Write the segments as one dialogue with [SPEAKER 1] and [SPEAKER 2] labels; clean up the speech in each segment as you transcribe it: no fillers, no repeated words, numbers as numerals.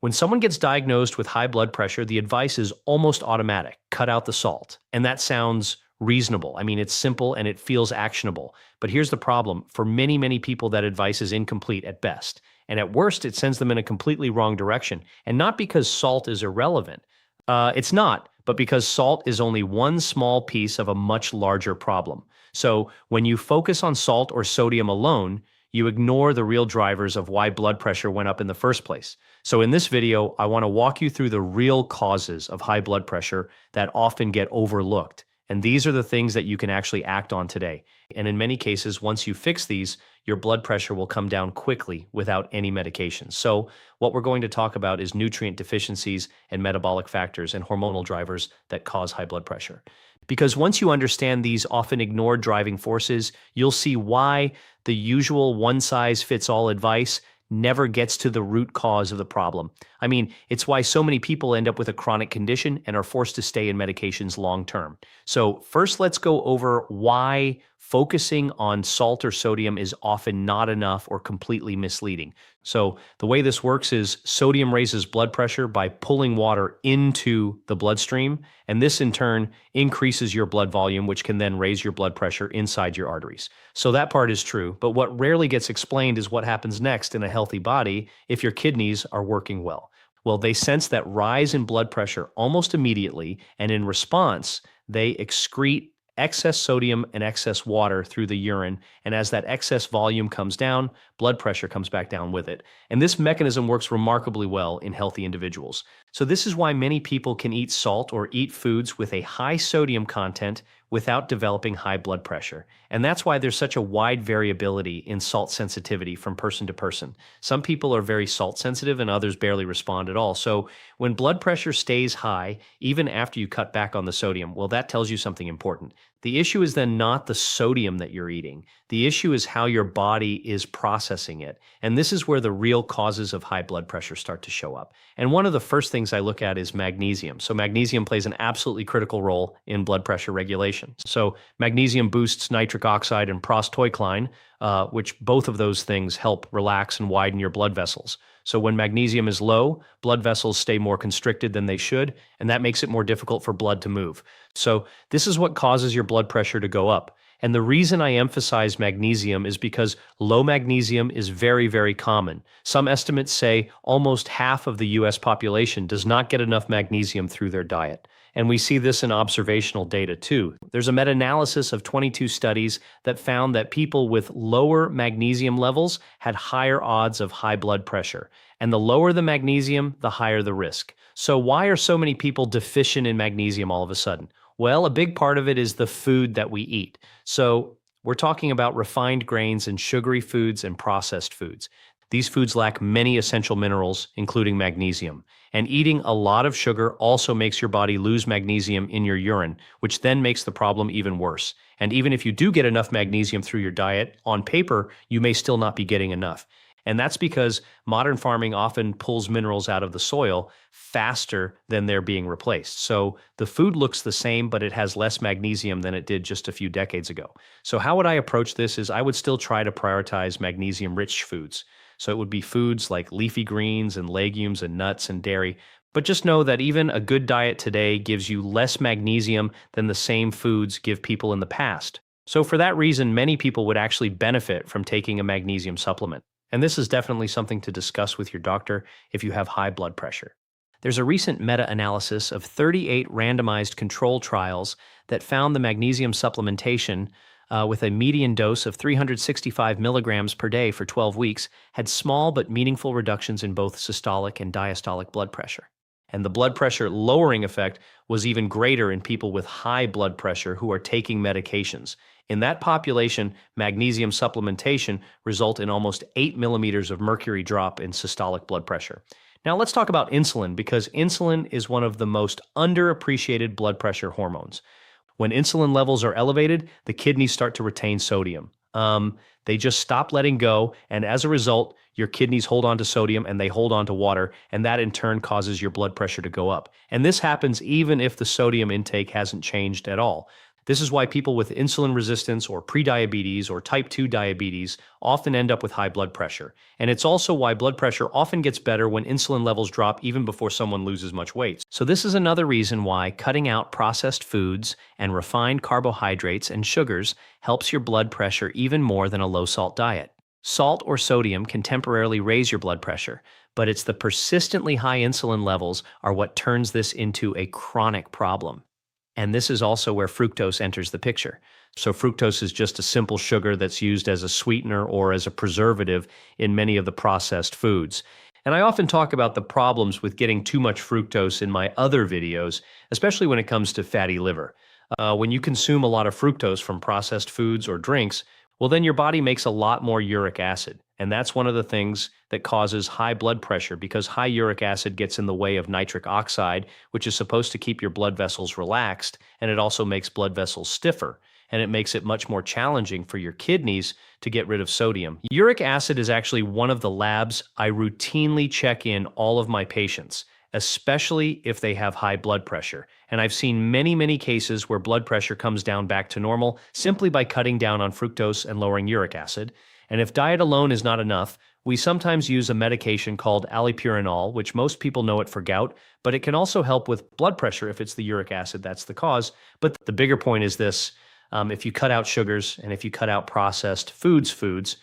[SPEAKER 1] When someone gets diagnosed with high blood pressure, the advice is almost automatic: cut out the salt. And that sounds reasonable. I mean, it's simple and it feels actionable. But here's the problem: for many, many people, that advice is incomplete at best. And at worst, it sends them in a completely wrong direction. And not because salt is irrelevant. It's not, but because salt is only one small piece of a much larger problem. So when you focus on salt or sodium alone, you ignore the real drivers of why blood pressure went up in the first place. So in this video, I want to walk you through the real causes of high blood pressure that often get overlooked. And these are the things that you can actually act on today. And in many cases, once you fix these, your blood pressure will come down quickly without any medications. So what we're going to talk about is nutrient deficiencies and metabolic factors and hormonal drivers that cause high blood pressure. Because once you understand these often ignored driving forces, you'll see why the usual one-size-fits-all advice never gets to the root cause of the problem. I mean, it's why so many people end up with a chronic condition and are forced to stay in medications long term. So first, let's go over why focusing on salt or sodium is often not enough or completely misleading. So the way this works is sodium raises blood pressure by pulling water into the bloodstream, and this in turn increases your blood volume, which can then raise your blood pressure inside your arteries. So that part is true, but what rarely gets explained is what happens next in a healthy body if your kidneys are working well. Well, they sense that rise in blood pressure almost immediately, and in response, they excrete excess sodium and excess water through the urine, and as that excess volume comes down, blood pressure comes back down with it. And this mechanism works remarkably well in healthy individuals. So this is why many people can eat salt or eat foods with a high sodium content without developing high blood pressure. And that's why there's such a wide variability in salt sensitivity from person to person. Some people are very salt sensitive and others barely respond at all. So when blood pressure stays high, even after you cut back on the sodium, well, that tells you something important. The issue is then not the sodium that you're eating. The issue is how your body is processing it. And this is where the real causes of high blood pressure start to show up. And one of the first things I look at is magnesium. So magnesium plays an absolutely critical role in blood pressure regulation. So magnesium boosts nitric oxide and prostaglandin, which both of those things help relax and widen your blood vessels. So when magnesium is low, blood vessels stay more constricted than they should, and that makes it more difficult for blood to move. So this is what causes your blood pressure to go up. And the reason I emphasize magnesium is because low magnesium is very, very common. Some estimates say almost half of the US population does not get enough magnesium through their diet. And we see this in observational data too. There's a meta-analysis of 22 studies that found that people with lower magnesium levels had higher odds of high blood pressure. And the lower the magnesium, the higher the risk. So why are so many people deficient in magnesium all of a sudden? Well, a big part of it is the food that we eat. So we're talking about refined grains and sugary foods and processed foods. These foods lack many essential minerals, including magnesium. And eating a lot of sugar also makes your body lose magnesium in your urine, which then makes the problem even worse. And even if you do get enough magnesium through your diet, on paper, you may still not be getting enough. And that's because modern farming often pulls minerals out of the soil faster than they're being replaced. So the food looks the same, but it has less magnesium than it did just a few decades ago. So how would I approach this is I would still try to prioritize magnesium-rich foods. So it would be foods like leafy greens and legumes and nuts and dairy. But just know that even a good diet today gives you less magnesium than the same foods give people in the past. So for that reason, many people would actually benefit from taking a magnesium supplement. And this is definitely something to discuss with your doctor if you have high blood pressure. There's a recent meta-analysis of 38 randomized control trials that found the magnesium supplementation with a median dose of 365 milligrams per day for 12 weeks had small but meaningful reductions in both systolic and diastolic blood pressure. And the blood pressure lowering effect was even greater in people with high blood pressure who are taking medications. In that population, magnesium supplementation resulted in almost 8 millimeters of mercury drop in systolic blood pressure. Now let's talk about insulin, because insulin is one of the most underappreciated blood pressure hormones. When insulin levels are elevated, the kidneys start to retain sodium. They just stop letting go, and as a result, your kidneys hold on to sodium and they hold on to water, and that in turn causes your blood pressure to go up. And this happens even if the sodium intake hasn't changed at all. This is why people with insulin resistance or prediabetes or type 2 diabetes often end up with high blood pressure. And it's also why blood pressure often gets better when insulin levels drop even before someone loses much weight. So this is another reason why cutting out processed foods and refined carbohydrates and sugars helps your blood pressure even more than a low-salt diet. Salt or sodium can temporarily raise your blood pressure, but it's the persistently high insulin levels are what turns this into a chronic problem. And this is also where fructose enters the picture. So fructose is just a simple sugar that's used as a sweetener or as a preservative in many of the processed foods. And I often talk about the problems with getting too much fructose in my other videos, especially when it comes to fatty liver. When you consume a lot of fructose from processed foods or drinks, well, then your body makes a lot more uric acid. And that's one of the things that causes high blood pressure because high uric acid gets in the way of nitric oxide, which is supposed to keep your blood vessels relaxed, and it also makes blood vessels stiffer, and it makes it much more challenging for your kidneys to get rid of sodium. Uric acid is actually one of the labs I routinely check in all of my patients, especially if they have high blood pressure. And I've seen many, many cases where blood pressure comes down back to normal simply by cutting down on fructose and lowering uric acid. And if diet alone is not enough, we sometimes use a medication called allopurinol, which most people know it for gout, but it can also help with blood pressure if it's the uric acid that's the cause. But the bigger point is this, if you cut out sugars and if you cut out processed foods,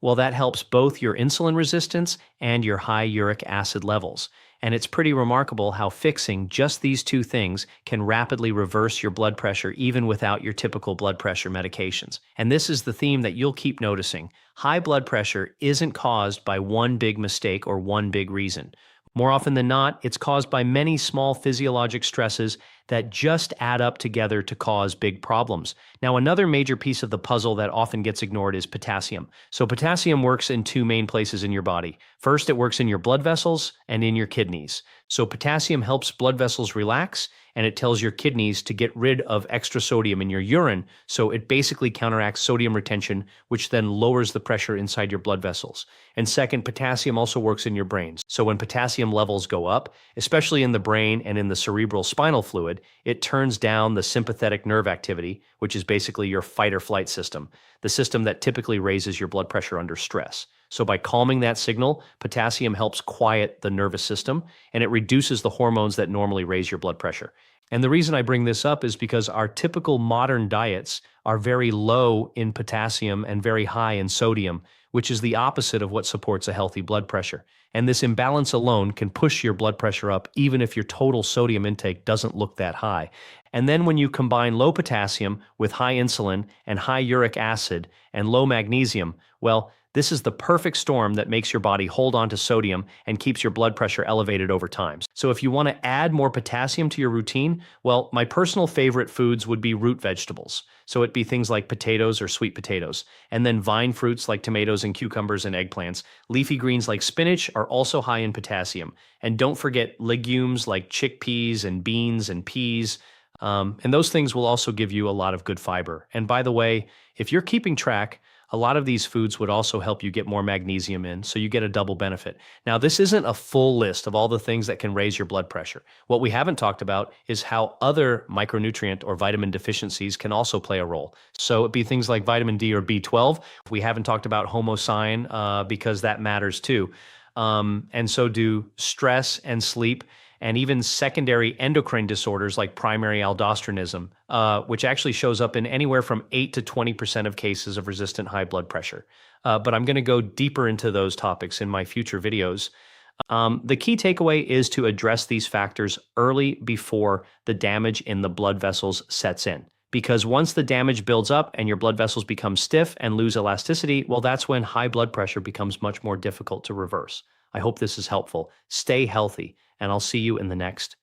[SPEAKER 1] well, that helps both your insulin resistance and your high uric acid levels. And it's pretty remarkable how fixing just these two things can rapidly reverse your blood pressure even without your typical blood pressure medications. And this is the theme that you'll keep noticing. High blood pressure isn't caused by one big mistake or one big reason. More often than not, it's caused by many small physiologic stresses that just add up together to cause big problems. Now, another major piece of the puzzle that often gets ignored is potassium. So potassium works in two main places in your body. First, it works in your blood vessels and in your kidneys. So potassium helps blood vessels relax, and it tells your kidneys to get rid of extra sodium in your urine, so it basically counteracts sodium retention, which then lowers the pressure inside your blood vessels. And second, potassium also works in your brain. So when potassium levels go up, especially in the brain and in the cerebral spinal fluid, it turns down the sympathetic nerve activity, which is basically your fight or flight system, the system that typically raises your blood pressure under stress. So by calming that signal, potassium helps quiet the nervous system, and it reduces the hormones that normally raise your blood pressure. And the reason I bring this up is because our typical modern diets are very low in potassium and very high in sodium, which is the opposite of what supports a healthy blood pressure. And this imbalance alone can push your blood pressure up even if your total sodium intake doesn't look that high. And then when you combine low potassium with high insulin and high uric acid and low magnesium, well, this is the perfect storm that makes your body hold on to sodium and keeps your blood pressure elevated over time. So if you want to add more potassium to your routine, well, my personal favorite foods would be root vegetables. So it'd be things like potatoes or sweet potatoes, and then vine fruits like tomatoes and cucumbers and eggplants. Leafy greens like spinach are also high in potassium. And don't forget legumes like chickpeas and beans and peas. And those things will also give you a lot of good fiber. And by the way, if you're keeping track, a lot of these foods would also help you get more magnesium in, so you get a double benefit. Now, this isn't a full list of all the things that can raise your blood pressure. What we haven't talked about is how other micronutrient or vitamin deficiencies can also play a role. So it'd be things like vitamin D or B12. We haven't talked about homocyan because that matters too. And so do stress and sleep, and even secondary endocrine disorders like primary aldosteronism, which actually shows up in anywhere from 8 to 20% of cases of resistant high blood pressure. But I'm going to go deeper into those topics in my future videos. The key takeaway is to address these factors early before the damage in the blood vessels sets in. Because once the damage builds up and your blood vessels become stiff and lose elasticity, well, that's when high blood pressure becomes much more difficult to reverse. I hope this is helpful. Stay healthy, and I'll see you in the next